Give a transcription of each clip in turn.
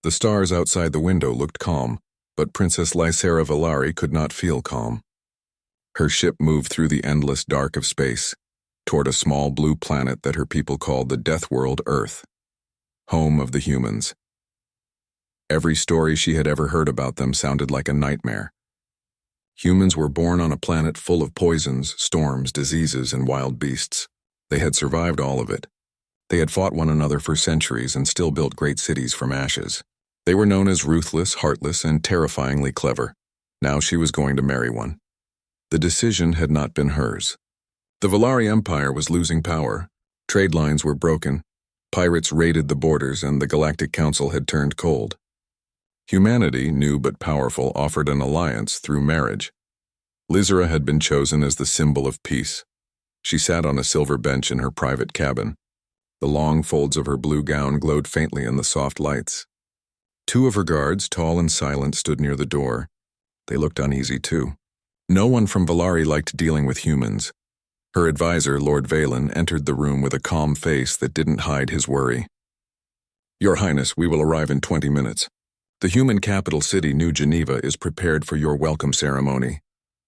The stars outside the window looked calm, but Princess Lysera Valari could not feel calm. Her ship moved through the endless dark of space, toward a small blue planet that her people called the DEATHWORLD Earth, home of the humans. Every story she had ever heard about them sounded like a nightmare. Humans were born on a planet full of poisons, storms, diseases, and wild beasts. They had survived all of it. They had fought one another for centuries and still built great cities from ashes. They were known as ruthless, heartless, and terrifyingly clever. Now she was going to marry one. The decision had not been hers. The Valari Empire was losing power. Trade lines were broken. Pirates raided the borders, and the Galactic Council had turned cold. Humanity, new but powerful, offered an alliance through marriage. Lysera had been chosen as the symbol of peace. She sat on a silver bench in her private cabin. The long folds of her blue gown glowed faintly in the soft lights. Two of her guards, tall and silent, stood near the door. They looked uneasy too. No one from Valari liked dealing with humans. Her advisor, Lord Valen, entered the room with a calm face that didn't hide his worry. "Your Highness, we will arrive in 20 minutes. The human capital city, New Geneva, is prepared for your welcome ceremony."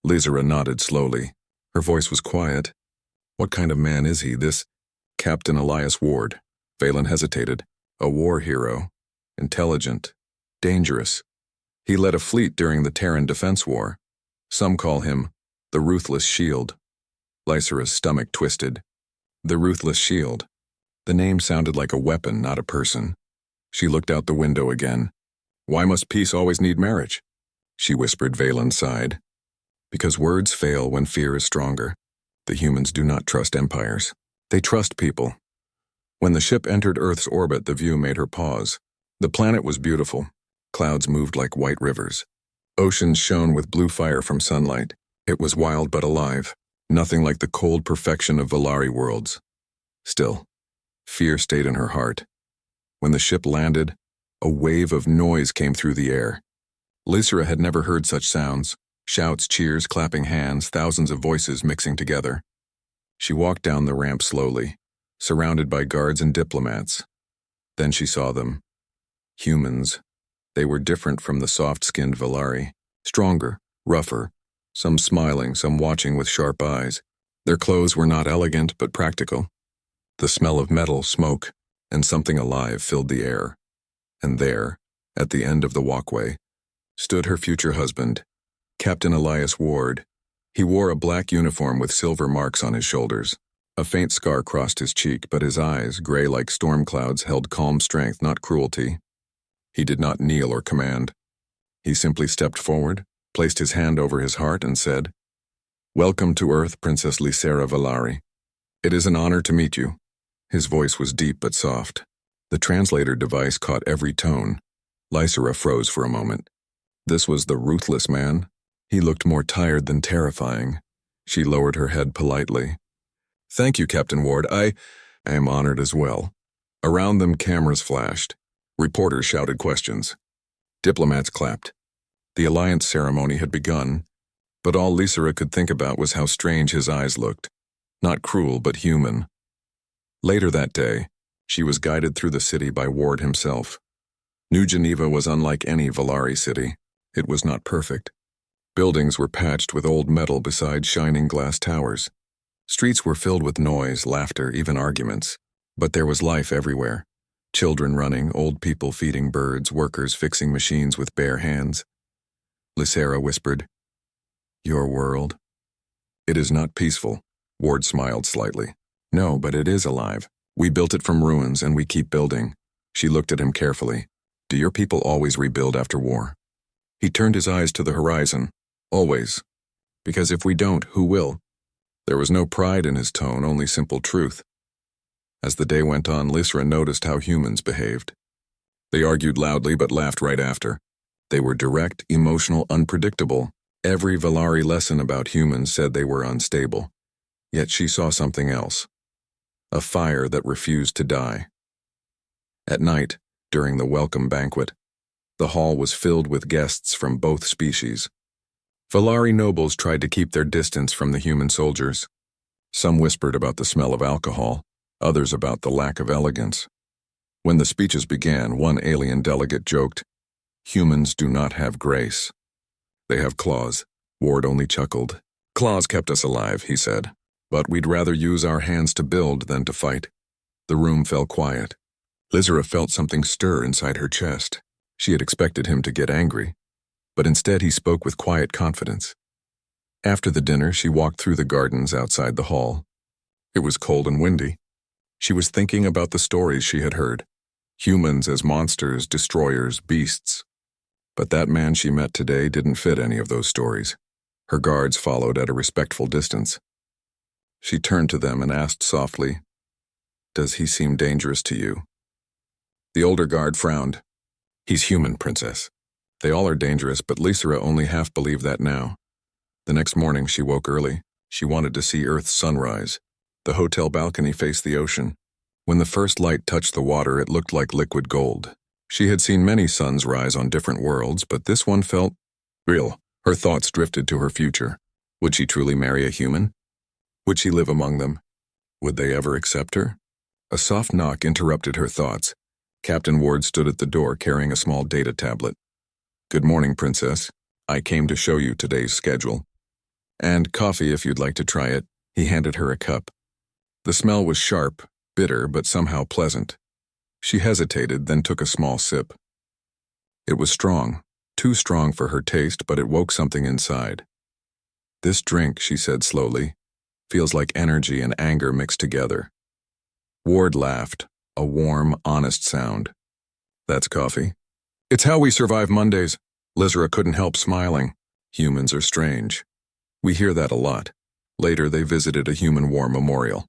Lysera nodded slowly. Her voice was quiet. "What kind of man is he, this Captain Elias Ward?" Valen hesitated. "A war hero. Intelligent. Dangerous. He led a fleet during the Terran Defense War. Some call him the Ruthless Shield." Lysera's stomach twisted. The Ruthless Shield. The name sounded like a weapon, not a person. She looked out the window again. "Why must peace always need marriage?" she whispered. Valen sighed. "Because words fail when fear is stronger. The humans do not trust empires. They trust people." When the ship entered Earth's orbit, the view made her pause. The planet was beautiful. Clouds moved like white rivers. Oceans shone with blue fire from sunlight. It was wild but alive, nothing like the cold perfection of Valari worlds. Still, fear stayed in her heart. When the ship landed, a wave of noise came through the air. Lysera had never heard such sounds. Shouts, cheers, clapping hands, thousands of voices mixing together. She walked down the ramp slowly, surrounded by guards and diplomats. Then she saw them. Humans. They were different from the soft-skinned Valari. Stronger, rougher, some smiling, some watching with sharp eyes. Their clothes were not elegant but practical. The smell of metal, smoke, and something alive filled the air. And there, at the end of the walkway, stood her future husband, Captain Elias Ward. He wore a black uniform with silver marks on his shoulders. A faint scar crossed his cheek, but his eyes, gray like storm clouds, held calm strength, not cruelty. He did not kneel or command. He simply stepped forward, placed his hand over his heart, and said, "Welcome to Earth, Princess Lysera Valari. It is an honor to meet you." His voice was deep but soft. The translator device caught every tone. Lysera froze for a moment. This was the ruthless man. He looked more tired than terrifying. She lowered her head politely. "Thank you, Captain Ward. I am honored as well." Around them, cameras flashed. Reporters shouted questions. Diplomats clapped. The alliance ceremony had begun, but all Lysera could think about was how strange his eyes looked. Not cruel, but human. Later that day, she was guided through the city by Ward himself. New Geneva was unlike any Valari city. It was not perfect. Buildings were patched with old metal beside shining glass towers. Streets were filled with noise, laughter, even arguments. But there was life everywhere. Children running, old people feeding birds, workers fixing machines with bare hands. Lysera whispered, "Your world?" "It is not peaceful." Ward smiled slightly. "No, but it is alive. We built it from ruins, and we keep building." She looked at him carefully. "Do your people always rebuild after war?" He turned his eyes to the horizon. "Always. Because if we don't, who will?" There was no pride in his tone, only simple truth. As the day went on, Lysera noticed how humans behaved. They argued loudly but laughed right after. They were direct, emotional, unpredictable. Every Valari lesson about humans said they were unstable. Yet she saw something else. A fire that refused to die. At night, during the welcome banquet, the hall was filled with guests from both species. Valari nobles tried to keep their distance from the human soldiers. Some whispered about the smell of alcohol, others about the lack of elegance. When the speeches began, one alien delegate joked, "Humans do not have grace. They have claws." Ward only chuckled. "Claws kept us alive," he said. "But we'd rather use our hands to build than to fight." The room fell quiet. Lizera felt something stir inside her chest. She had expected him to get angry, but instead he spoke with quiet confidence. After the dinner, she walked through the gardens outside the hall. It was cold and windy. She was thinking about the stories she had heard. Humans as monsters, destroyers, beasts. But that man she met today didn't fit any of those stories. Her guards followed at a respectful distance. She turned to them and asked softly, "Does he seem dangerous to you?" The older guard frowned. "He's human, Princess. They all are dangerous, but Lysera only half believed that now." The next morning she woke early. She wanted to see Earth's sunrise. The hotel balcony faced the ocean. When the first light touched the water, it looked like liquid gold. She had seen many suns rise on different worlds, but this one felt real. Her thoughts drifted to her future. Would she truly marry a human? Would she live among them? Would they ever accept her? A soft knock interrupted her thoughts. Captain Ward stood at the door carrying a small data tablet. "Good morning, Princess. I came to show you today's schedule. And coffee if you'd like to try it." He handed her a cup. The smell was sharp, bitter, but somehow pleasant. She hesitated, then took a small sip. It was strong, too strong for her taste, but it woke something inside. "This drink," she said slowly, "feels like energy and anger mixed together." Ward laughed, a warm, honest sound. "That's coffee. It's how we survive Mondays." Lysera couldn't help smiling. Humans are strange. We hear that a lot. Later, they visited a human war memorial.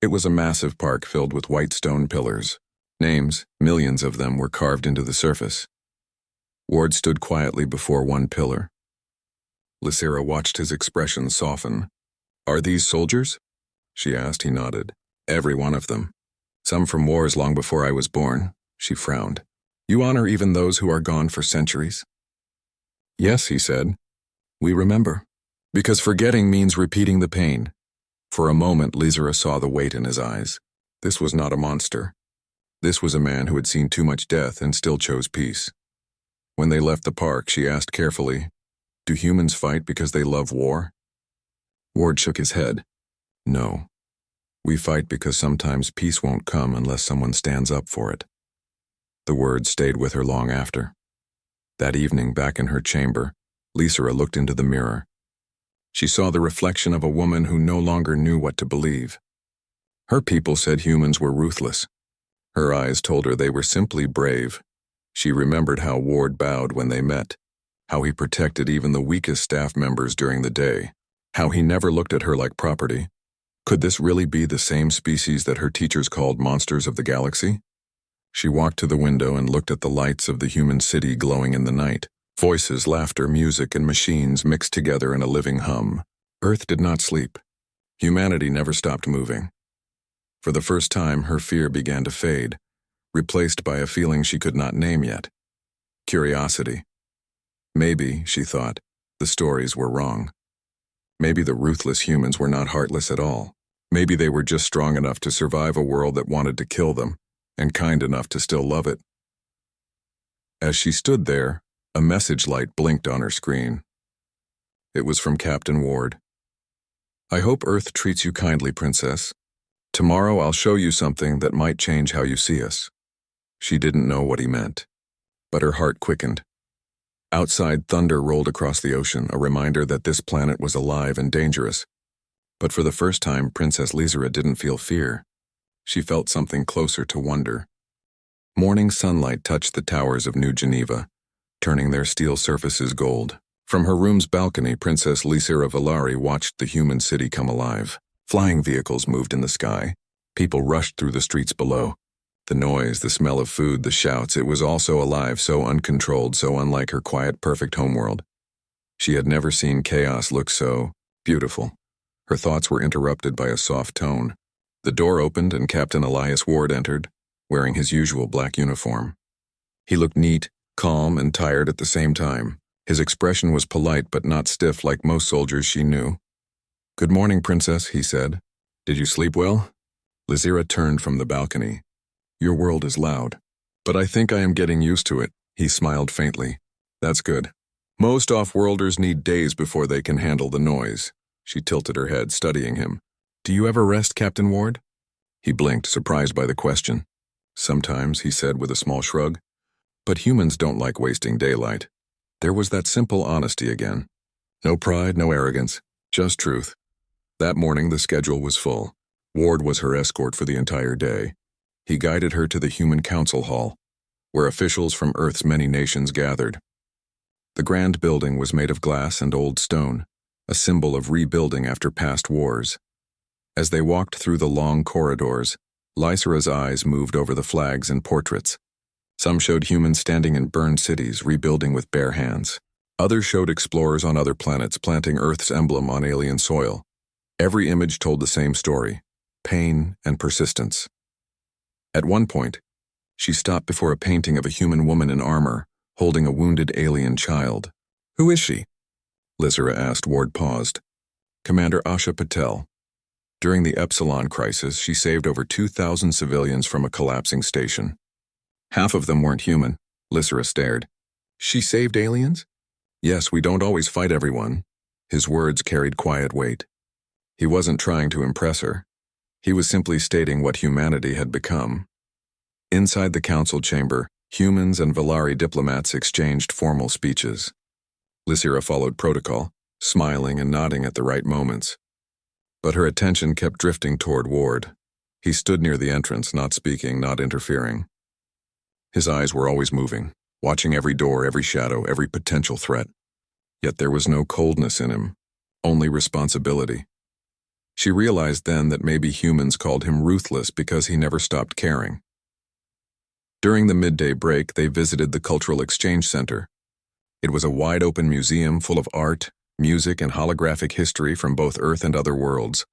It was a massive park filled with white stone pillars. Names, millions of them, were carved into the surface. Ward stood quietly before one pillar. Lysera watched his expression soften. "Are these soldiers?" she asked. He nodded. "Every one of them. Some from wars long before I was born." She frowned. "You honor even those who are gone for centuries?" "Yes," he said. "We remember. Because forgetting means repeating the pain." For a moment, Lysera saw the weight in his eyes. This was not a monster. This was a man who had seen too much death and still chose peace. When they left the park, she asked carefully, "Do humans fight because they love war?" Ward shook his head. "No. We fight because sometimes peace won't come unless someone stands up for it." The words stayed with her long after. That evening, back in her chamber, Lysera looked into the mirror. She saw the reflection of a woman who no longer knew what to believe. Her people said humans were ruthless. Her eyes told her they were simply brave. She remembered how Ward bowed when they met, how he protected even the weakest staff members during the day, how he never looked at her like property. Could this really be the same species that her teachers called monsters of the galaxy? She walked to the window and looked at the lights of the human city glowing in the night. Voices, laughter, music, and machines mixed together in a living hum. Earth did not sleep. Humanity never stopped moving. For the first time, her fear began to fade, replaced by a feeling she could not name yet. Curiosity. Maybe, she thought, the stories were wrong. Maybe the ruthless humans were not heartless at all. Maybe they were just strong enough to survive a world that wanted to kill them, and kind enough to still love it. As she stood there, a message light blinked on her screen. It was from Captain Ward. "I hope Earth treats you kindly, Princess. Tomorrow I'll show you something that might change how you see us." She didn't know what he meant, but her heart quickened. Outside, thunder rolled across the ocean, a reminder that this planet was alive and dangerous. But for the first time, Princess Lysera didn't feel fear. She felt something closer to wonder. Morning sunlight touched the towers of New Geneva, turning their steel surfaces gold. From her room's balcony, Princess Lysera Valari watched the human city come alive. Flying vehicles moved in the sky. People rushed through the streets below. The noise, the smell of food, the shouts, it was all so alive, so uncontrolled, so unlike her quiet, perfect homeworld. She had never seen chaos look so beautiful. Her thoughts were interrupted by a soft tone. The door opened and Captain Elias Ward entered, wearing his usual black uniform. He looked neat, calm, and tired at the same time. His expression was polite but not stiff like most soldiers she knew. "Good morning, Princess," he said. "Did you sleep well?" Lysera turned from the balcony. Your world is loud. But I think I am getting used to it, he smiled faintly. That's good. Most off-worlders need days before they can handle the noise. She tilted her head, studying him. Do you ever rest, Captain Ward? He blinked, surprised by the question. Sometimes, he said with a small shrug. But humans don't like wasting daylight. There was that simple honesty again. No pride, no arrogance, just truth. That morning the schedule was full. Ward was her escort for the entire day. He guided her to the Human Council Hall, where officials from Earth's many nations gathered. The grand building was made of glass and old stone, a symbol of rebuilding after past wars. As they walked through the long corridors, Lysera's eyes moved over the flags and portraits. Some showed humans standing in burned cities, rebuilding with bare hands. Others showed explorers on other planets planting Earth's emblem on alien soil. Every image told the same story: pain and persistence. At one point, she stopped before a painting of a human woman in armor, holding a wounded alien child. Who is she? Lysera asked. Ward paused. Commander Asha Patel. During the Epsilon crisis, she saved over 2,000 civilians from a collapsing station. Half of them weren't human. Lysera stared. She saved aliens? Yes, we don't always fight everyone. His words carried quiet weight. He wasn't trying to impress her. He was simply stating what humanity had become. Inside the council chamber, humans and Valari diplomats exchanged formal speeches. Lysera followed protocol, smiling and nodding at the right moments. But her attention kept drifting toward Ward. He stood near the entrance, not speaking, not interfering. His eyes were always moving, watching every door, every shadow, every potential threat. Yet there was no coldness in him, only responsibility. She realized then that maybe humans called him Ruthless because he never stopped caring. During the midday break, they visited the Cultural Exchange Center. It was a wide-open museum full of art, music, and holographic history from both Earth and other worlds.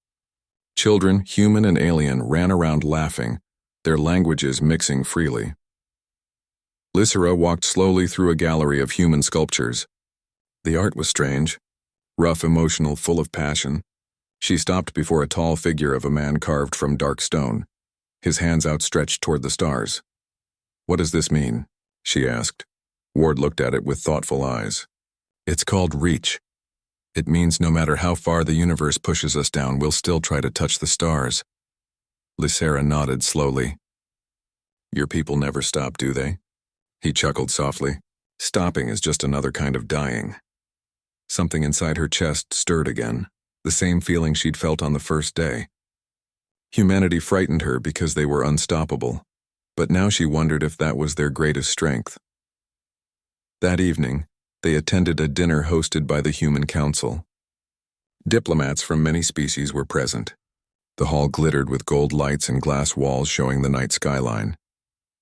Children, human and alien, ran around laughing, their languages mixing freely. Lysera walked slowly through a gallery of human sculptures. The art was strange, rough, emotional, full of passion. She stopped before a tall figure of a man carved from dark stone, his hands outstretched toward the stars. What does this mean? She asked. Ward looked at it with thoughtful eyes. It's called reach. It means no matter how far the universe pushes us down, we'll still try to touch the stars. Lysera nodded slowly. Your people never stop, do they? He chuckled softly. Stopping is just another kind of dying. Something inside her chest stirred again, the same feeling she'd felt on the first day. Humanity frightened her because they were unstoppable, but now she wondered if that was their greatest strength. That evening, they attended a dinner hosted by the Human Council. Diplomats from many species were present. The hall glittered with gold lights and glass walls showing the night skyline.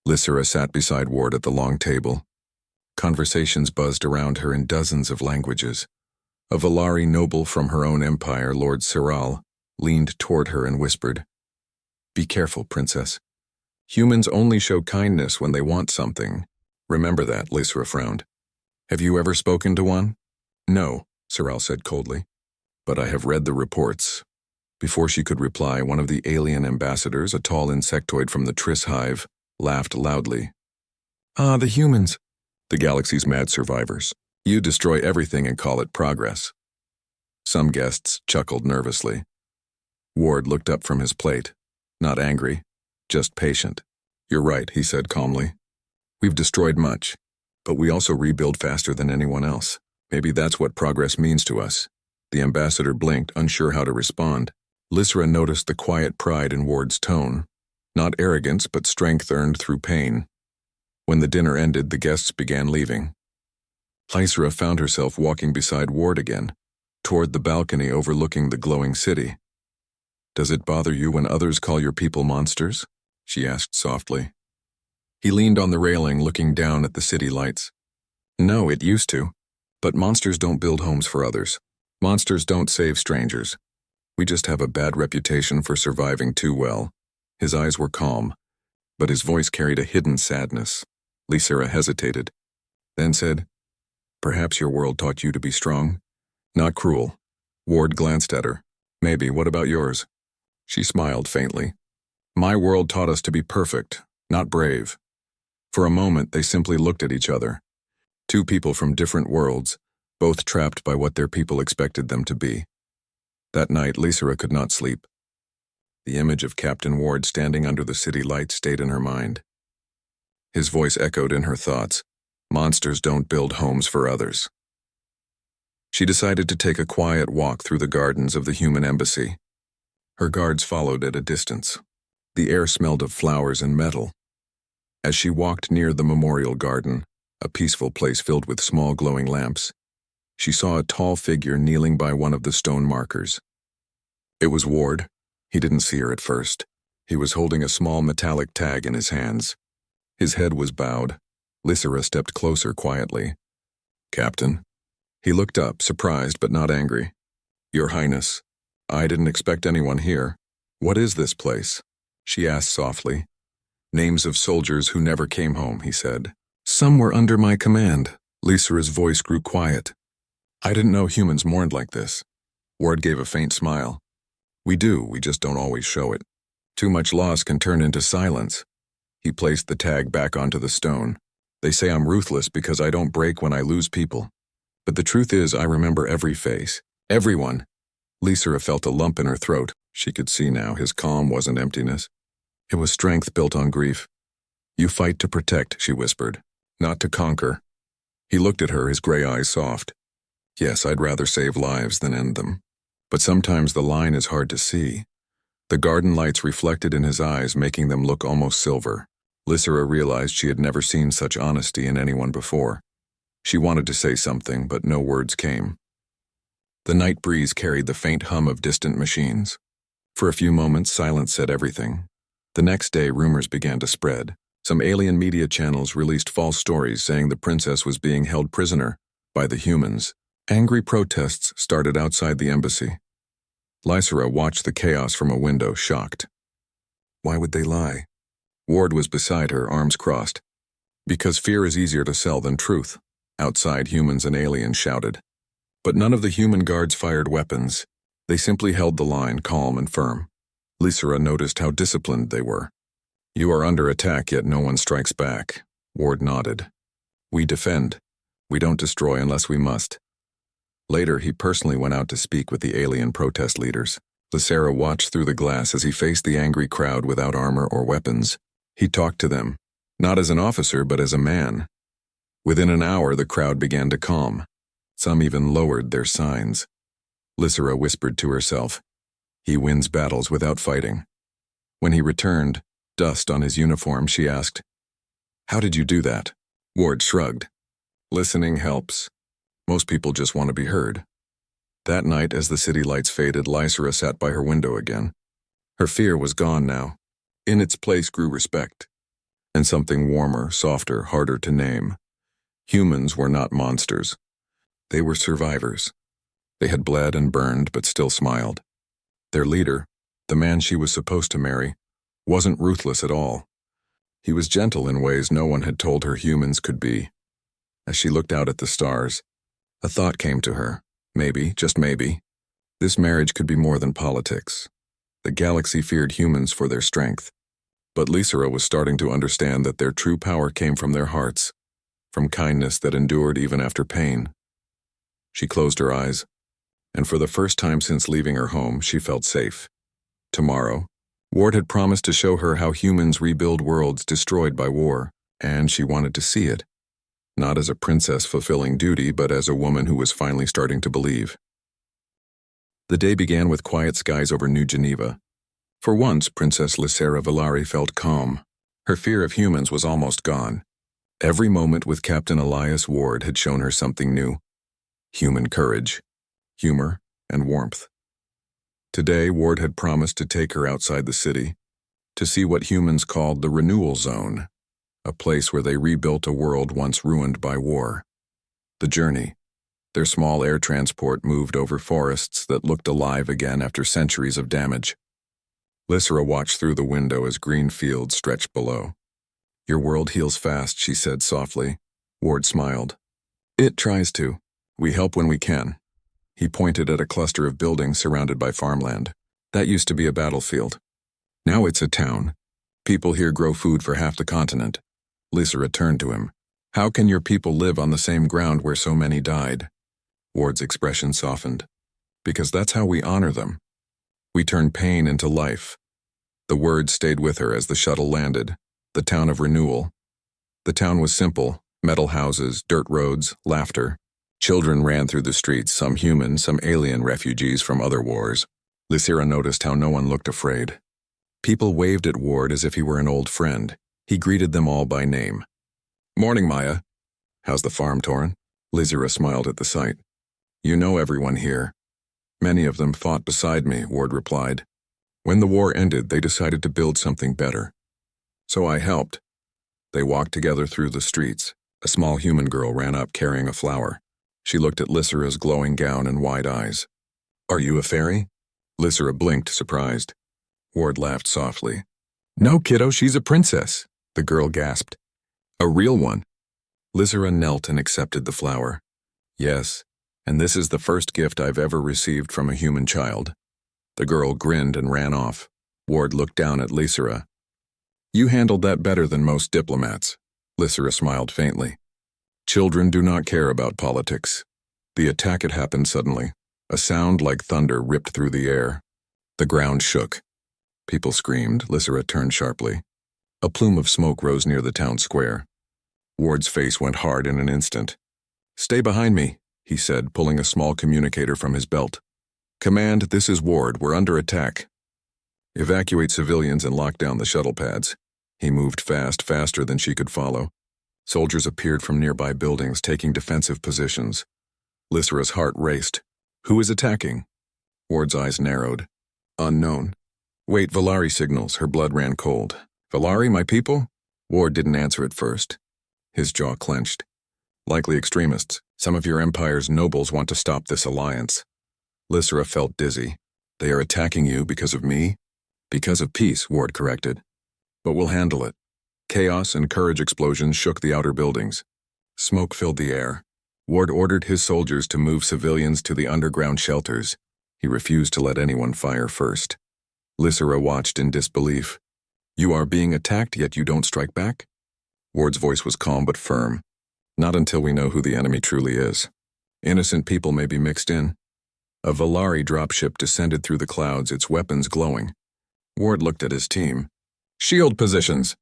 Lysera sat beside Ward at the long table. Conversations buzzed around her in dozens of languages. A Valari noble from her own empire, Lord Siral, leaned toward her and whispered, "Be careful, Princess. Humans only show kindness when they want something. Remember that," Lysera frowned. "Have you ever spoken to one?" "No," Siral said coldly. "But I have read the reports." Before she could reply, one of the alien ambassadors, a tall insectoid from the Triss hive, laughed loudly. "Ah, the humans. The galaxy's mad survivors. You destroy everything and call it progress." Some guests chuckled nervously. Ward looked up from his plate, not angry, just patient. "You're right," he said calmly. "We've destroyed much, but we also rebuild faster than anyone else. Maybe that's what progress means to us." The ambassador blinked, unsure how to respond. Lysera noticed the quiet pride in Ward's tone. Not arrogance, but strength earned through pain. When the dinner ended, the guests began leaving. Lysera found herself walking beside Ward again, toward the balcony overlooking the glowing city. "Does it bother you when others call your people monsters?" she asked softly. He leaned on the railing, looking down at the city lights. "No, it used to. But monsters don't build homes for others. Monsters don't save strangers. We just have a bad reputation for surviving too well." His eyes were calm, but his voice carried a hidden sadness. Lysera hesitated, then said, "Perhaps your world taught you to be strong, not cruel." Ward glanced at her. "Maybe, what about yours?" She smiled faintly. "My world taught us to be perfect, not brave. For a moment, they simply looked at each other. Two people from different worlds, both trapped by what their people expected them to be. That night, Lysera could not sleep. The image of Captain Ward standing under the city lights stayed in her mind. His voice echoed in her thoughts. Monsters don't build homes for others. She decided to take a quiet walk through the gardens of the human embassy. Her guards followed at a distance. The air smelled of flowers and metal. As she walked near the memorial garden, a peaceful place filled with small glowing lamps, she saw a tall figure kneeling by one of the stone markers. It was Ward. He didn't see her at first. He was holding a small metallic tag in his hands. His head was bowed. Lysera stepped closer quietly. "Captain?" He looked up, surprised but not angry. "Your Highness, I didn't expect anyone here. What is this place?" she asked softly. "Names of soldiers who never came home," he said. "Some were under my command." Lysera's voice grew quiet. "I didn't know humans mourned like this." Ward gave a faint smile. "We do, we just don't always show it. Too much loss can turn into silence." He placed the tag back onto the stone. "They say I'm ruthless because I don't break when I lose people. But the truth is I remember every face. Everyone." Lysera felt a lump in her throat. She could see now his calm wasn't emptiness. It was strength built on grief. "You fight to protect," she whispered, "not to conquer." He looked at her, his gray eyes soft. "Yes, I'd rather save lives than end them. But sometimes the line is hard to see." The garden lights reflected in his eyes, making them look almost silver. Lysera realized she had never seen such honesty in anyone before. She wanted to say something, but no words came. The night breeze carried the faint hum of distant machines. For a few moments, silence said everything. The next day, rumors began to spread. Some alien media channels released false stories saying the princess was being held prisoner by the humans. Angry protests started outside the embassy. Lysera watched the chaos from a window, shocked. Why would they lie? Ward was beside her, arms crossed. "Because fear is easier to sell than truth." Outside, humans and aliens shouted. But none of the human guards fired weapons. They simply held the line, calm and firm. Lysera noticed how disciplined they were. "You are under attack, yet no one strikes back." Ward nodded. "We defend. We don't destroy unless we must." Later, he personally went out to speak with the alien protest leaders. Lysera watched through the glass as he faced the angry crowd without armor or weapons. He talked to them, not as an officer but as a man. Within an hour, the crowd began to calm. Some even lowered their signs. Lysera whispered to herself, "He wins battles without fighting." When he returned, dust on his uniform, she asked, "How did you do that?" Ward shrugged. "Listening helps. Most people just want to be heard." That night, as the city lights faded, Lysera sat by her window again. Her fear was gone now. In its place grew respect. And something warmer, softer, harder to name. Humans were not monsters. They were survivors. They had bled and burned, but still smiled. Their leader, the man she was supposed to marry, wasn't ruthless at all. He was gentle in ways no one had told her humans could be. As she looked out at the stars, a thought came to her. Maybe, just maybe, this marriage could be more than politics. The galaxy feared humans for their strength. But Lysera was starting to understand that their true power came from their hearts, from kindness that endured even after pain. She closed her eyes, and for the first time since leaving her home, she felt safe. Tomorrow, Ward had promised to show her how humans rebuild worlds destroyed by war, and she wanted to see it. Not as a princess fulfilling duty, but as a woman who was finally starting to believe. The day began with quiet skies over New Geneva. For once, Princess Lysera Valari felt calm. Her fear of humans was almost gone. Every moment with Captain Elias Ward had shown her something new. Human courage, humor, and warmth. Today, Ward had promised to take her outside the city, to see what humans called the Renewal Zone, a place where they rebuilt a world once ruined by war. The journey. Their small air transport moved over forests that looked alive again after centuries of damage. Lysera watched through the window as green fields stretched below. "Your world heals fast," she said softly. Ward smiled. "It tries to. We help when we can." He pointed at a cluster of buildings surrounded by farmland. "That used to be a battlefield. Now it's a town. People here grow food for half the continent. Lysera turned to him. How can your people live on the same ground where so many died? Ward's expression softened. Because that's how we honor them. We turn pain into life. The words stayed with her as the shuttle landed. The town of renewal. The town was simple. Metal houses, dirt roads, laughter. Children ran through the streets, some human, some alien refugees from other wars. Lysera noticed how no one looked afraid. People waved at Ward as if he were an old friend. He greeted them all by name. Morning, Maya. How's the farm, Torin? Lysera smiled at the sight. You know everyone here. Many of them fought beside me, Ward replied. When the war ended, they decided to build something better. So I helped. They walked together through the streets. A small human girl ran up carrying a flower. She looked at Lysera's glowing gown and wide eyes. Are you a fairy? Lysera blinked, surprised. Ward laughed softly. No, kiddo, she's a princess, the girl gasped. A real one. Lysera knelt and accepted the flower. Yes, and this is the first gift I've ever received from a human child. The girl grinned and ran off. Ward looked down at Lysera. You handled that better than most diplomats. Lysera smiled faintly. Children do not care about politics. The attack had happened suddenly. A sound like thunder ripped through the air. The ground shook. People screamed. Lysera turned sharply. A plume of smoke rose near the town square. Ward's face went hard in an instant. Stay behind me, he said, pulling a small communicator from his belt. Command, this is Ward. We're under attack. Evacuate civilians and lock down the shuttle pads. He moved fast, faster than she could follow. Soldiers appeared from nearby buildings, taking defensive positions. Lysera's heart raced. Who is attacking? Ward's eyes narrowed. Unknown. Wait, Valari signals. Her blood ran cold. Valari, my people? Ward didn't answer at first. His jaw clenched. Likely extremists. Some of your empire's nobles want to stop this alliance. Lysera felt dizzy. They are attacking you because of me? Because of peace, Ward corrected. But we'll handle it. Chaos and courage explosions shook the outer buildings. Smoke filled the air. Ward ordered his soldiers to move civilians to the underground shelters. He refused to let anyone fire first. Lysera watched in disbelief. You are being attacked, yet you don't strike back? Ward's voice was calm but firm. Not until we know who the enemy truly is. Innocent people may be mixed in. A Valari dropship descended through the clouds, its weapons glowing. Ward looked at his team. Shield positions.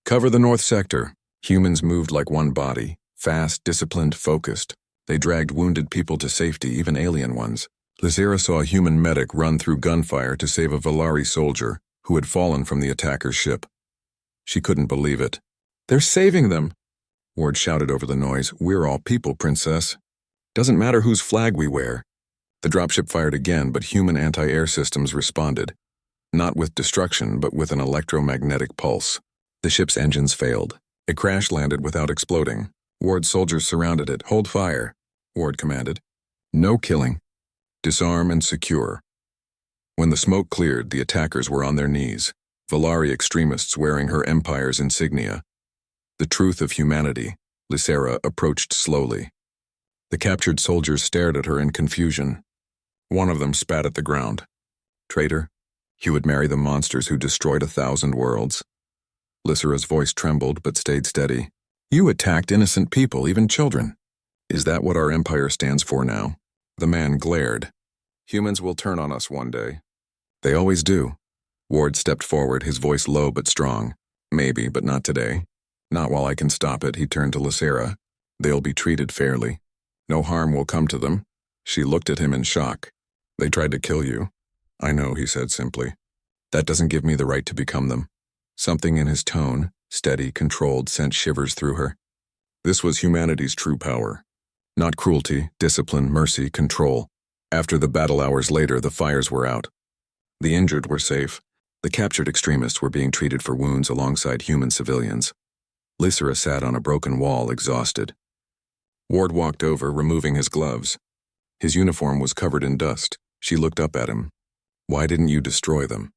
Cover the north sector. Humans moved like one body, fast, disciplined, focused. They dragged wounded people to safety, even alien ones. Lysera saw a human medic run through gunfire to save a Valari soldier who had fallen from the attacker's ship. She couldn't believe it. They're saving them! Ward shouted over the noise. We're all people, princess. Doesn't matter whose flag we wear. The dropship fired again, but human anti-air systems responded. Not with destruction, but with an electromagnetic pulse. The ship's engines failed. It crash-landed without exploding. Ward's soldiers surrounded it. Hold fire, Ward commanded. No killing. Disarm and secure. When the smoke cleared, the attackers were on their knees, Valari extremists wearing her empire's insignia. The truth of humanity, Lysera approached slowly. The captured soldiers stared at her in confusion. One of them spat at the ground. Traitor, you would marry the monsters who destroyed 1,000 worlds. Lysera's voice trembled but stayed steady. You attacked innocent people, even children. Is that what our empire stands for now? The man glared. Humans will turn on us one day. They always do. Ward stepped forward, his voice low but strong. Maybe, but not today. Not while I can stop it, he turned to Lysera. They'll be treated fairly. No harm will come to them. She looked at him in shock. They tried to kill you. I know, he said simply. That doesn't give me the right to become them. Something in his tone, steady, controlled, sent shivers through her. This was humanity's true power. Not cruelty, discipline, mercy, control. After the battle hours later, the fires were out. The injured were safe. The captured extremists were being treated for wounds alongside human civilians. Lysera sat on a broken wall, exhausted. Ward walked over, removing his gloves. His uniform was covered in dust. She looked up at him. Why didn't you destroy them?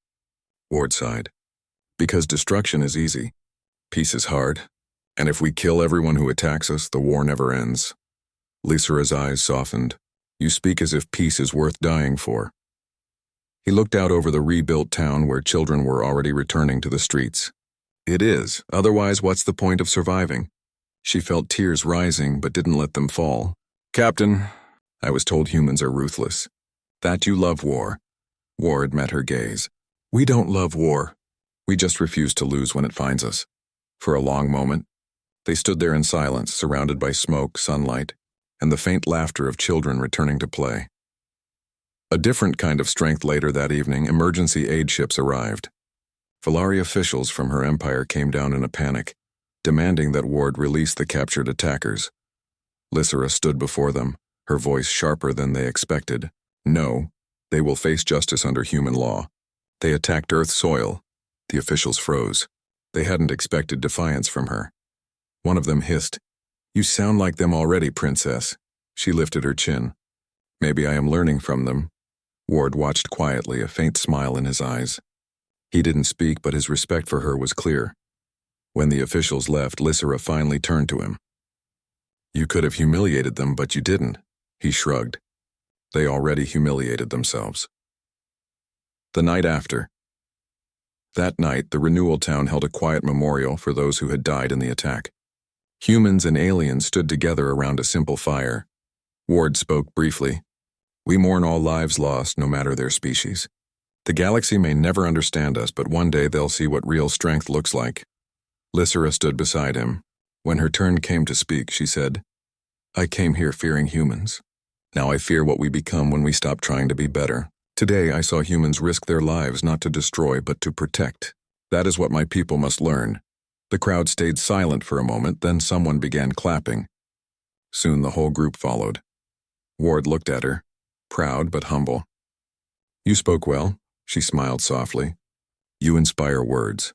Ward sighed. Because destruction is easy. Peace is hard. And if we kill everyone who attacks us, the war never ends. Lysera's eyes softened. You speak as if peace is worth dying for. He looked out over the rebuilt town where children were already returning to the streets. It is. Otherwise, what's the point of surviving? She felt tears rising but didn't let them fall. Captain, I was told humans are ruthless. That you love war. Ward met her gaze. We don't love war. We just refuse to lose when it finds us. For a long moment, they stood there in silence, surrounded by smoke, sunlight, and the faint laughter of children returning to play. A different kind of strength later that evening, emergency aid ships arrived. Valari officials from her empire came down in a panic, demanding that Ward release the captured attackers. Lysera stood before them, her voice sharper than they expected. No, they will face justice under human law. They attacked Earth soil. The officials froze. They hadn't expected defiance from her. One of them hissed, "You sound like them already, Princess." She lifted her chin. Maybe I am learning from them. Ward watched quietly, a faint smile in his eyes. He didn't speak, but his respect for her was clear. When the officials left, Lysera finally turned to him. You could have humiliated them, but you didn't. He shrugged. They already humiliated themselves. The night after. That night, the Renewal Town held a quiet memorial for those who had died in the attack. Humans and aliens stood together around a simple fire. Ward spoke briefly. We mourn all lives lost, no matter their species. The galaxy may never understand us, but one day they'll see what real strength looks like. Lysera stood beside him. When her turn came to speak, she said, I came here fearing humans. Now I fear what we become when we stop trying to be better. Today I saw humans risk their lives not to destroy but to protect. That is what my people must learn. The crowd stayed silent for a moment, then someone began clapping. Soon the whole group followed. Ward looked at her, proud but humble. You spoke well, she smiled softly. You inspire words.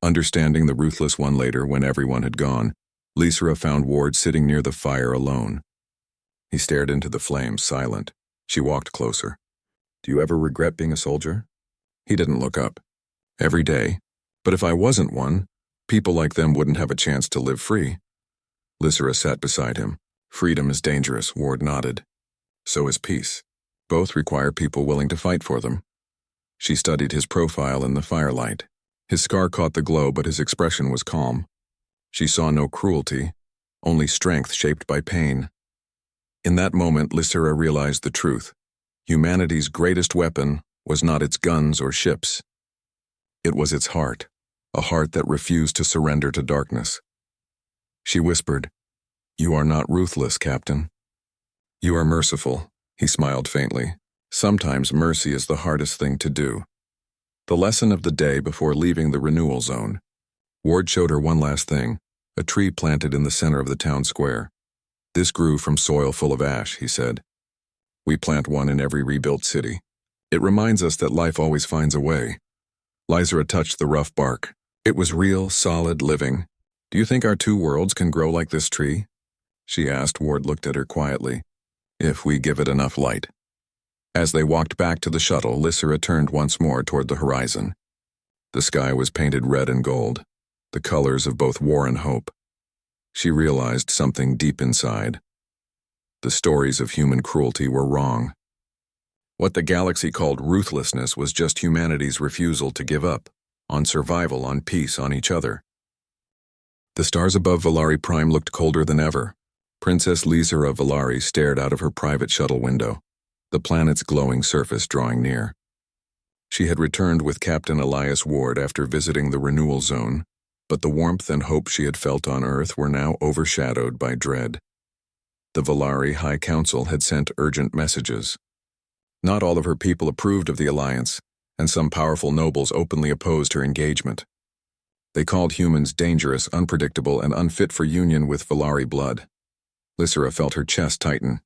Understanding the Ruthless one later, when everyone had gone, Lysera found Ward sitting near the fire alone. He stared into the flames, silent. She walked closer. Do you ever regret being a soldier? He didn't look up. Every day. But if I wasn't one, people like them wouldn't have a chance to live free. Lysera sat beside him. Freedom is dangerous, Ward nodded. So is peace. Both require people willing to fight for them. She studied his profile in the firelight. His scar caught the glow, but his expression was calm. She saw no cruelty, only strength shaped by pain. In that moment, Lysera realized the truth. Humanity's greatest weapon was not its guns or ships. It was its heart, a heart that refused to surrender to darkness. She whispered, You are not ruthless, Captain. You are merciful, he smiled faintly. Sometimes mercy is the hardest thing to do. The lesson of the day before leaving the renewal zone. Ward showed her one last thing, a tree planted in the center of the town square. This grew from soil full of ash, he said. We plant one in every rebuilt city. It reminds us that life always finds a way. Lysera touched the rough bark. It was real, solid living. Do you think our two worlds can grow like this tree? She asked. Ward looked at her quietly. If we give it enough light. As they walked back to the shuttle, Lysera turned once more toward the horizon. The sky was painted red and gold, the colors of both war and hope. She realized something deep inside. The stories of human cruelty were wrong. What the galaxy called ruthlessness was just humanity's refusal to give up, on survival, on peace, on each other. The stars above GalacticPrime looked colder than ever. Princess Lysera Valari stared out of her private shuttle window, the planet's glowing surface drawing near. She had returned with Captain Elias Ward after visiting the renewal zone, but the warmth and hope she had felt on Earth were now overshadowed by dread. The Valari High Council had sent urgent messages. Not all of her people approved of the alliance, and some powerful nobles openly opposed her engagement. They called humans dangerous, unpredictable, and unfit for union with Valari blood. Lysera felt her chest tighten.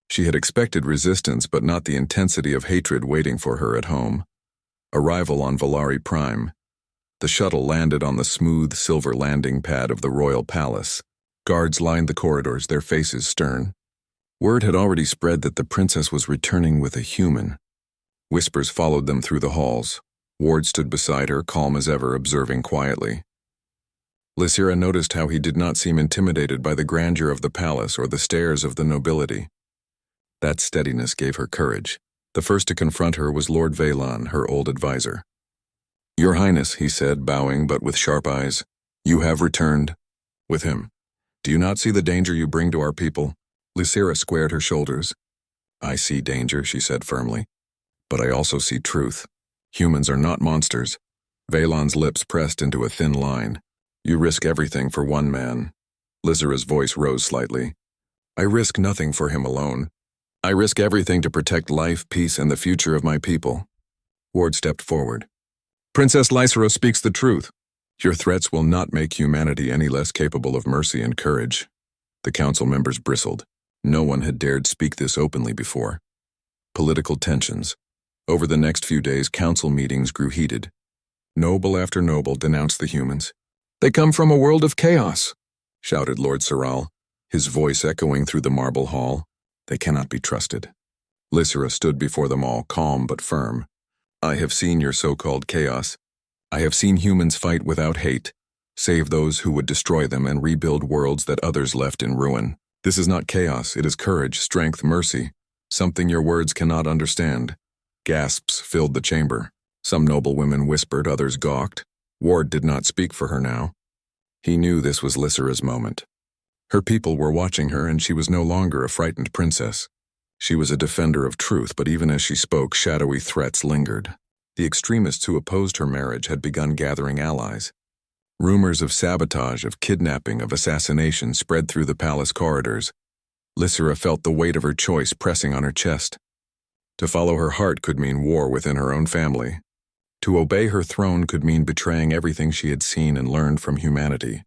She had expected resistance, but not the intensity of hatred waiting for her at home. Arrival on GalacticPrime. The shuttle landed on the smooth silver landing pad of the royal palace. Guards lined the corridors, their faces stern. Word had already spread that the princess was returning with a human. Whispers followed them through the halls. Ward stood beside her, calm as ever, observing quietly. Lysera noticed how he did not seem intimidated by the grandeur of the palace or the stares of the nobility. That steadiness gave her courage. The first to confront her was Lord Valon, her old advisor. Your Highness, he said, bowing but with sharp eyes. You have returned. With him. Do you not see the danger you bring to our people? Lysira squared her shoulders. I see danger, she said firmly. But I also see truth. Humans are not monsters. Valon's lips pressed into a thin line. You risk everything for one man. Lysira's voice rose slightly. I risk nothing for him alone. I risk everything to protect life, peace, and the future of my people. Ward stepped forward. Princess Lysira speaks the truth. Your threats will not make humanity any less capable of mercy and courage. The council members bristled. No one had dared speak this openly before. Political tensions. Over the next few days, council meetings grew heated. Noble after noble denounced the humans. They come from a world of chaos, shouted Lord Siral, his voice echoing through the marble hall. They cannot be trusted. Lysira stood before them all, calm but firm. I have seen your so-called chaos. I have seen humans fight without hate, save those who would destroy them and rebuild worlds that others left in ruin. This is not chaos, it is courage, strength, mercy, something your words cannot understand. Gasps filled the chamber. Some noble women whispered, others gawked. Ward did not speak for her now. He knew this was Lysira's moment. Her people were watching her, and she was no longer a frightened princess. She was a defender of truth, but even as she spoke, shadowy threats lingered. The extremists who opposed her marriage had begun gathering allies. Rumors of sabotage, of kidnapping, of assassination spread through the palace corridors. Lysira felt the weight of her choice pressing on her chest. To follow her heart could mean war within her own family. To obey her throne could mean betraying everything she had seen and learned from humanity.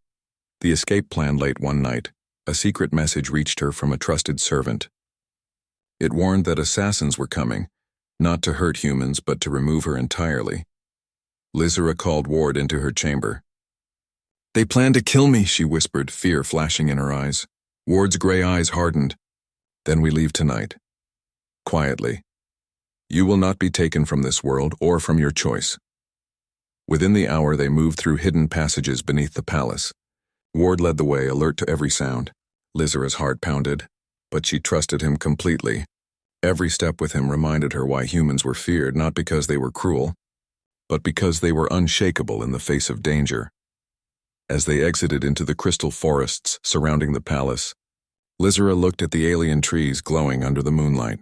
The escape plan late one night, a secret message reached her from a trusted servant. It warned that assassins were coming, not to hurt humans but to remove her entirely. Lysira called Ward into her chamber. They plan to kill me, she whispered, fear flashing in her eyes. Ward's gray eyes hardened. Then we leave tonight. Quietly. You will not be taken from this world or from your choice. Within the hour they moved through hidden passages beneath the palace. Ward led the way, alert to every sound. Lysira's heart pounded, but she trusted him completely. Every step with him reminded her why humans were feared, not because they were cruel, but because they were unshakable in the face of danger. As they exited into the crystal forests surrounding the palace, Lysira looked at the alien trees glowing under the moonlight.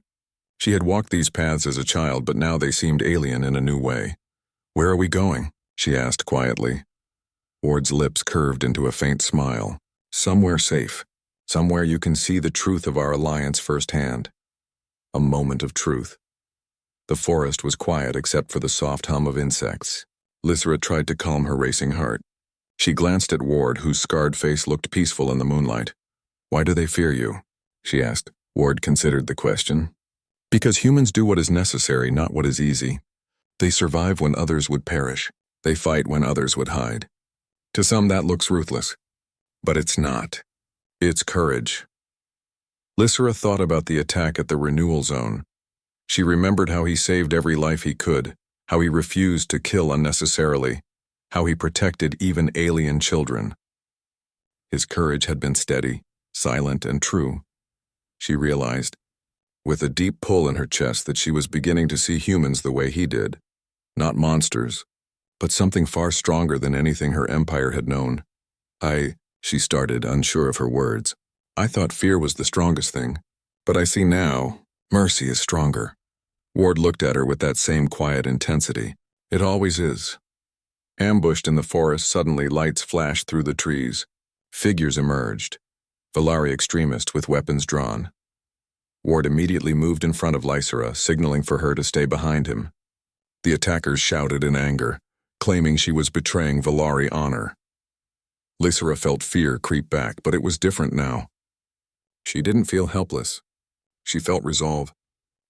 She had walked these paths as a child, but now they seemed alien in a new way. Where are we going? She asked quietly. Ward's lips curved into a faint smile. Somewhere safe. Somewhere you can see the truth of our alliance firsthand. A moment of truth. The forest was quiet except for the soft hum of insects. Lysira tried to calm her racing heart. She glanced at Ward, whose scarred face looked peaceful in the moonlight. Why do they fear you? She asked. Ward considered the question. Because humans do what is necessary, not what is easy. They survive when others would perish. They fight when others would hide. To some that looks ruthless. But it's not. It's courage. Lysira thought about the attack at the renewal zone. She remembered how he saved every life he could, how he refused to kill unnecessarily, how he protected even alien children. His courage had been steady, silent, and true. She realized, with a deep pull in her chest, that she was beginning to see humans the way he did. Not monsters, but something far stronger than anything her empire had known. She started, unsure of her words. I thought fear was the strongest thing, but I see now, mercy is stronger. Ward looked at her with that same quiet intensity. It always is. Ambushed in the forest, suddenly lights flashed through the trees. Figures emerged. Valari extremists with weapons drawn. Ward immediately moved in front of Lysira, signaling for her to stay behind him. The attackers shouted in anger, claiming she was betraying Valari honor. Lysira felt fear creep back, but it was different now. She didn't feel helpless. She felt resolve.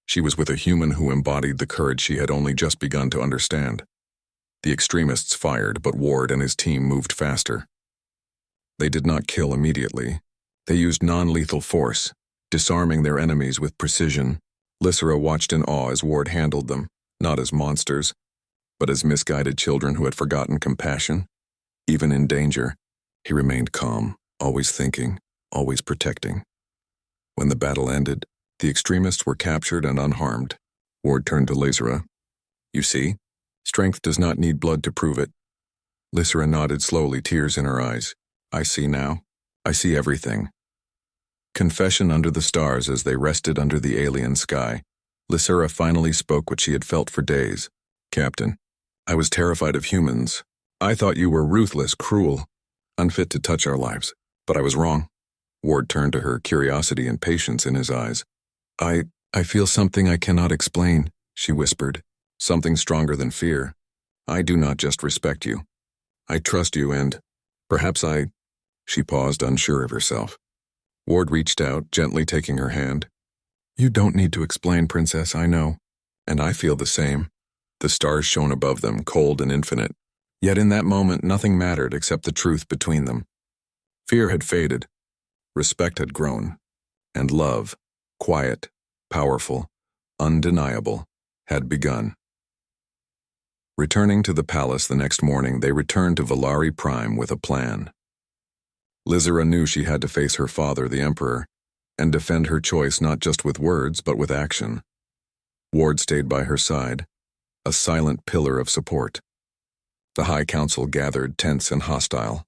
She was with a human who embodied the courage she had only just begun to understand. The extremists fired, but Ward and his team moved faster. They did not kill immediately. They used non-lethal force, disarming their enemies with precision. Lysira watched in awe as Ward handled them, not as monsters, but as misguided children who had forgotten compassion. Even in danger, he remained calm, always thinking, always protecting. When the battle ended, the extremists were captured and unharmed. Ward turned to Lysira. You see? Strength does not need blood to prove it. Lysera nodded slowly, tears in her eyes. I see now. I see everything. Confession under the stars as they rested under the alien sky. Lysera finally spoke what she had felt for days. Captain, I was terrified of humans. I thought you were ruthless, cruel, unfit to touch our lives. But I was wrong. Ward turned to her, curiosity and patience in his eyes. I feel something I cannot explain, she whispered. Something stronger than fear. I do not just respect you. I trust you and perhaps She paused, unsure of herself. Ward reached out, gently taking her hand. You don't need to explain, Princess, I know. And I feel the same. The stars shone above them, cold and infinite. Yet in that moment nothing mattered except the truth between them. Fear had faded. Respect had grown. And love, quiet, powerful, undeniable, had begun. Returning to the palace the next morning, they returned to GalacticPrime with a plan. Lysera knew she had to face her father, the Emperor, and defend her choice not just with words but with action. Ward stayed by her side, a silent pillar of support. The High Council gathered, tense and hostile.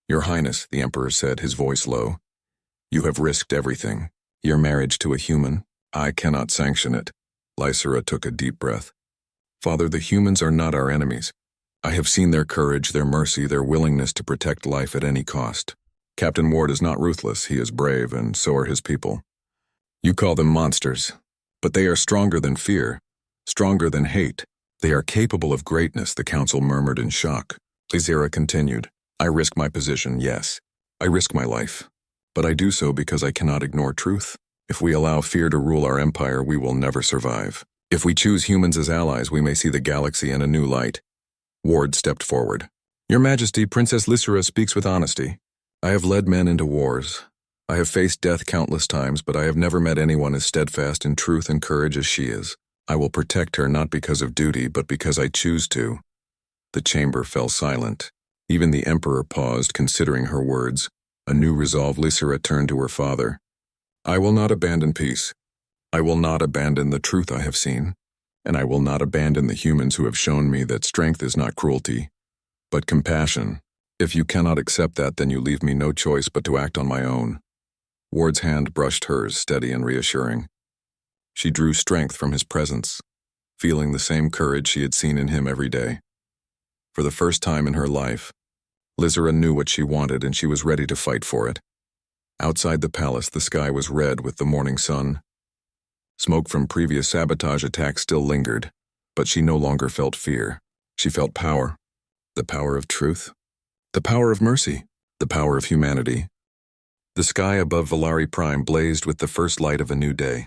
Your Highness, the Emperor said, his voice low. You have risked everything. Your marriage to a human. I cannot sanction it. Lysera took a deep breath. Father, the humans are not our enemies. I have seen their courage, their mercy, their willingness to protect life at any cost. Captain Ward is not ruthless, he is brave, and so are his people. You call them monsters, but they are stronger than fear, stronger than hate. They are capable of greatness, the council murmured in shock. Lysera continued. I risk my position, yes. I risk my life. But I do so because I cannot ignore truth. If we allow fear to rule our empire, we will never survive. If we choose humans as allies, we may see the galaxy in a new light. Ward stepped forward. Your Majesty, Princess Lysera speaks with honesty. I have led men into wars. I have faced death countless times, but I have never met anyone as steadfast in truth and courage as she is. I will protect her not because of duty, but because I choose to. The chamber fell silent. Even the Emperor paused, considering her words. A new resolve. Lysera turned to her father. I will not abandon peace. I will not abandon the truth I have seen. And I will not abandon the humans who have shown me that strength is not cruelty, but compassion. If you cannot accept that, then you leave me no choice but to act on my own. Ward's hand brushed hers, steady and reassuring. She drew strength from his presence, feeling the same courage she had seen in him every day. For the first time in her life, Lysera knew what she wanted and she was ready to fight for it. Outside the palace, the sky was red with the morning sun. Smoke from previous sabotage attacks still lingered, but she no longer felt fear. She felt power. The power of truth. The power of mercy. The power of humanity. The sky above GalacticPrime blazed with the first light of a new day.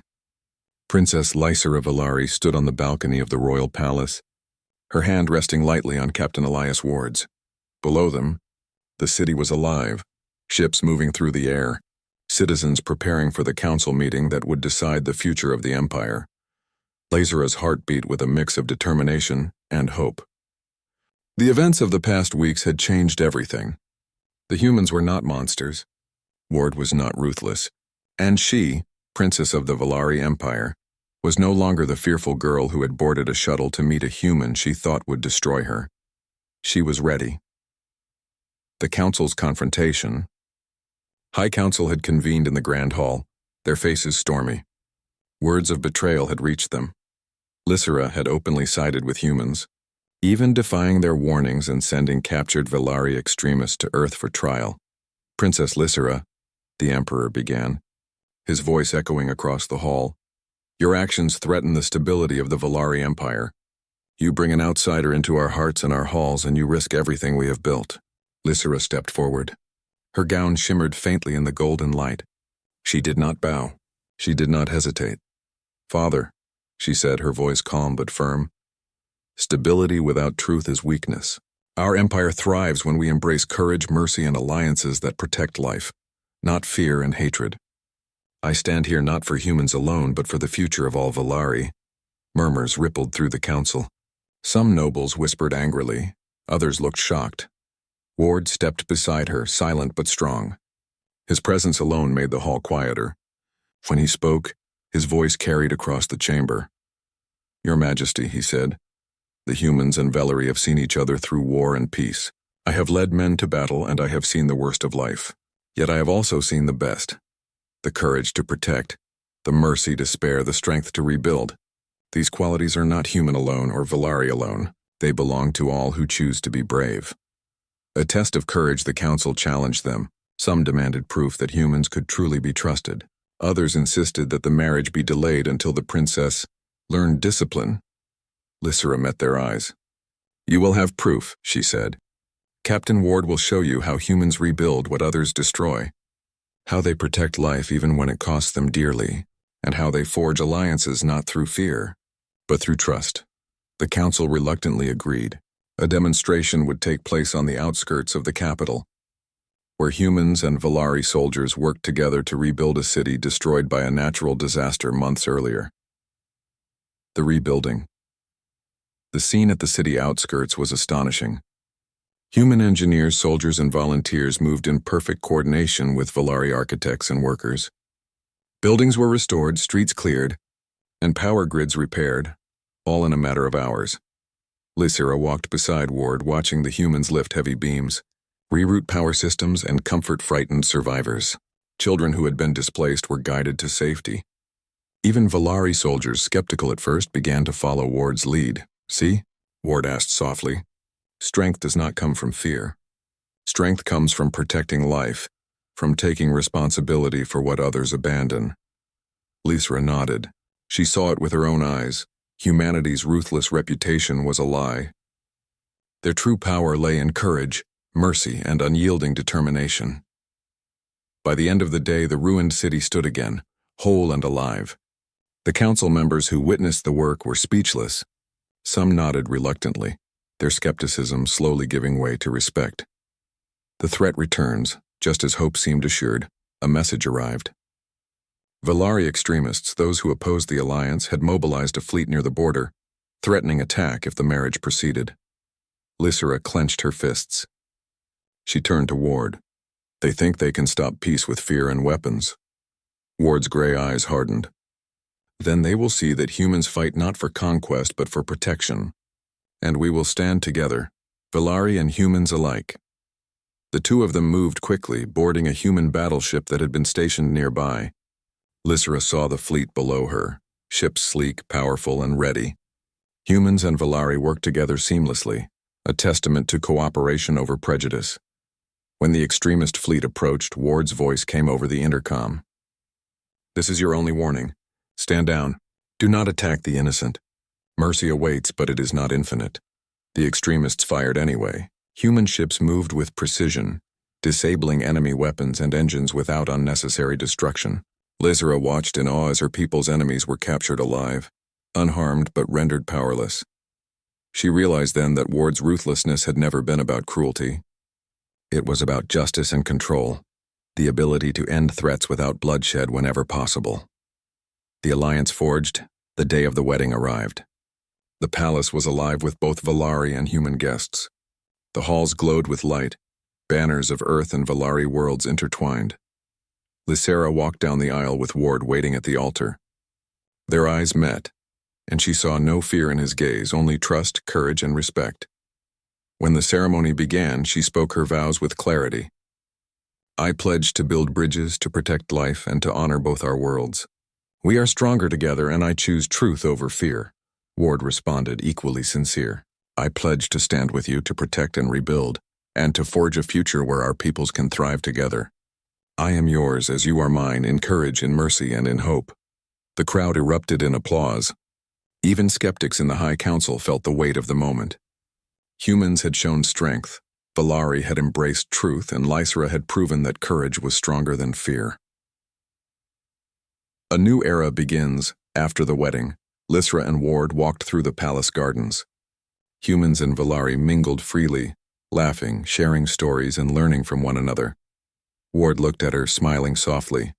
Princess Lysera Valari stood on the balcony of the royal palace, her hand resting lightly on Captain Elias Ward's. Below them, the city was alive, ships moving through the air, citizens preparing for the council meeting that would decide the future of the empire. Lysera's heart beat with a mix of determination and hope. The events of the past weeks had changed everything. The humans were not monsters. Ward was not ruthless. And she, Princess of the Valari Empire, was no longer the fearful girl who had boarded a shuttle to meet a human she thought would destroy her. She was ready. The council's confrontation. High Council had convened in the Grand Hall, their faces stormy. Words of betrayal had reached them. Lysera had openly sided with humans, even defying their warnings and sending captured Valari extremists to Earth for trial. Princess Lysera, the Emperor began, his voice echoing across the hall. Your actions threaten the stability of the Valari Empire. You bring an outsider into our hearts and our halls, and you risk everything we have built. Lysera stepped forward. Her gown shimmered faintly in the golden light. She did not bow. She did not hesitate. Father, she said, her voice calm but firm. Stability without truth is weakness. Our empire thrives when we embrace courage, mercy, and alliances that protect life, not fear and hatred. I stand here not for humans alone, but for the future of all Valari. Murmurs rippled through the council. Some nobles whispered angrily, others looked shocked. Ward stepped beside her, silent but strong. His presence alone made the hall quieter. When he spoke, his voice carried across the chamber. Your Majesty, he said, The humans and Valerie have seen each other through war and peace. I have led men to battle, and I have seen the worst of life. Yet I have also seen the best. The courage to protect, the mercy to spare, the strength to rebuild. These qualities are not human alone or Valari alone. They belong to all who choose to be brave. A test of courage, the council challenged them. Some demanded proof that humans could truly be trusted. Others insisted that the marriage be delayed until the princess learned discipline. Lysera met their eyes. "You will have proof," she said. "Captain Ward will show you how humans rebuild what others destroy, how they protect life even when it costs them dearly, and how they forge alliances not through fear, but through trust." The council reluctantly agreed. A demonstration would take place on the outskirts of the capital, where humans and Valari soldiers worked together to rebuild a city destroyed by a natural disaster months earlier. The rebuilding. The scene at the city outskirts was astonishing. Human engineers, soldiers, and volunteers moved in perfect coordination with Valari architects and workers. Buildings were restored, streets cleared, and power grids repaired, all in a matter of hours. Lysera walked beside Ward, watching the humans lift heavy beams, reroute power systems, and comfort frightened survivors. Children who had been displaced were guided to safety. Even Valari soldiers, skeptical at first, began to follow Ward's lead. "See?" Ward asked softly. "Strength does not come from fear. Strength comes from protecting life, from taking responsibility for what others abandon." Lysera nodded. She saw it with her own eyes. Humanity's ruthless reputation was a lie. Their true power lay in courage, mercy, and unyielding determination. By the end of the day, the ruined city stood again, whole and alive. The council members who witnessed the work were speechless. Some nodded reluctantly, their skepticism slowly giving way to respect. The threat returns, just as hope seemed assured. A message arrived. Valari extremists, those who opposed the alliance, had mobilized a fleet near the border, threatening attack if the marriage proceeded. Lysera clenched her fists. She turned to Ward. "They think they can stop peace with fear and weapons." Ward's gray eyes hardened. "Then they will see that humans fight not for conquest but for protection. And we will stand together, Valari and humans alike." The two of them moved quickly, boarding a human battleship that had been stationed nearby. Lysera saw the fleet below her, ships sleek, powerful, and ready. Humans and Valari worked together seamlessly, a testament to cooperation over prejudice. When the extremist fleet approached, Ward's voice came over the intercom. "This is your only warning. Stand down. Do not attack the innocent. Mercy awaits, but it is not infinite." The extremists fired anyway. Human ships moved with precision, disabling enemy weapons and engines without unnecessary destruction. Lysera watched in awe as her people's enemies were captured alive, unharmed but rendered powerless. She realized then that Ward's ruthlessness had never been about cruelty. It was about justice and control, the ability to end threats without bloodshed whenever possible. The alliance forged, the day of the wedding arrived. The palace was alive with both Valari and human guests. The halls glowed with light, banners of Earth and Valari worlds intertwined. Lysera walked down the aisle with Ward waiting at the altar. Their eyes met, and she saw no fear in his gaze, only trust, courage, and respect. When the ceremony began, she spoke her vows with clarity. "I pledge to build bridges, to protect life, and to honor both our worlds. We are stronger together, and I choose truth over fear." Ward responded, equally sincere. "I pledge to stand with you, to protect and rebuild, and to forge a future where our peoples can thrive together. I am yours as you are mine, in courage, in mercy, and in hope." The crowd erupted in applause. Even skeptics in the High Council felt the weight of the moment. Humans had shown strength, Valari had embraced truth, and Lysera had proven that courage was stronger than fear. A new era begins. After the wedding, Lysera and Ward walked through the palace gardens. Humans and Valari mingled freely, laughing, sharing stories, and learning from one another. Ward looked at her, smiling softly.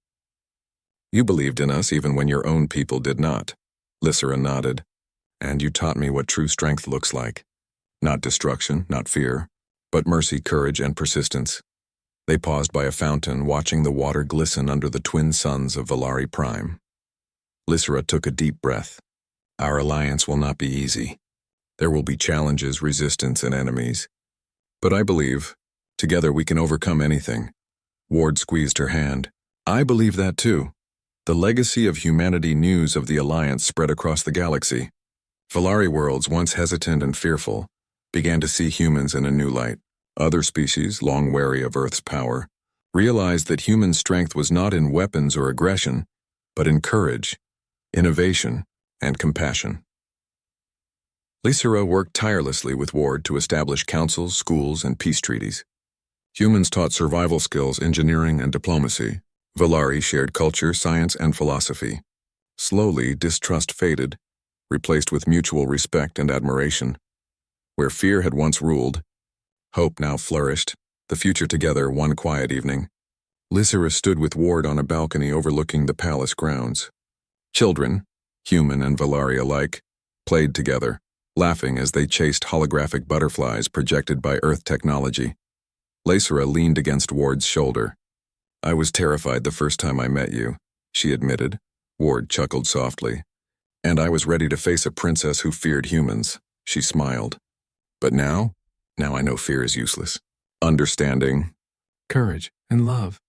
"You believed in us even when your own people did not." Lysera nodded. "And you taught me what true strength looks like. Not destruction, not fear, but mercy, courage, and persistence." They paused by a fountain, watching the water glisten under the twin suns of GalacticPrime. Lysera took a deep breath. "Our alliance will not be easy. There will be challenges, resistance, and enemies. But I believe, together we can overcome anything. Ward squeezed her hand. I believe that too. The legacy of humanity news of the Alliance spread across the galaxy. Valari worlds, once hesitant and fearful, began to see humans in a new light. Other species, long wary of Earth's power, realized that human strength was not in weapons or aggression, but in courage, innovation, and compassion. Lysera worked tirelessly with Ward to establish councils, schools, and peace treaties. Humans taught survival skills, engineering, and diplomacy. Valari shared culture, science, and philosophy. Slowly, distrust faded, replaced with mutual respect and admiration. Where fear had once ruled, hope now flourished. The future together one quiet evening. Lysera stood with Ward on a balcony overlooking the palace grounds. Children, human and Valari alike, played together, laughing as they chased holographic butterflies projected by Earth technology. Lysera leaned against Ward's shoulder. I was terrified the first time I met you, she admitted. Ward chuckled softly. And I was ready to face a princess who feared humans, she smiled. But now I know fear is useless. Understanding, courage, and love.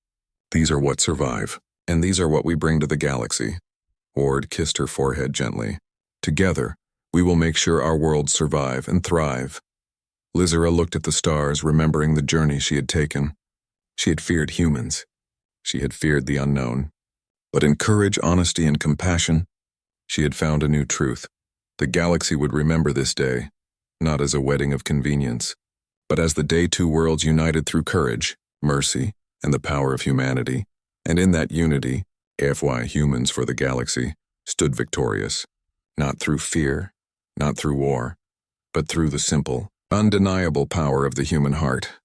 These are what survive, and these are what we bring to the galaxy. Ward kissed her forehead gently. Together, we will make sure our worlds survive and thrive. Lysera looked at the stars, remembering the journey she had taken. She had feared humans. She had feared the unknown. But in courage, honesty, and compassion, she had found a new truth. The galaxy would remember this day, not as a wedding of convenience, but as the day two worlds united through courage, mercy, and the power of humanity. And in that unity, HFY Humans for the Galaxy stood victorious, not through fear, not through war, but through the simple, undeniable power of the human heart.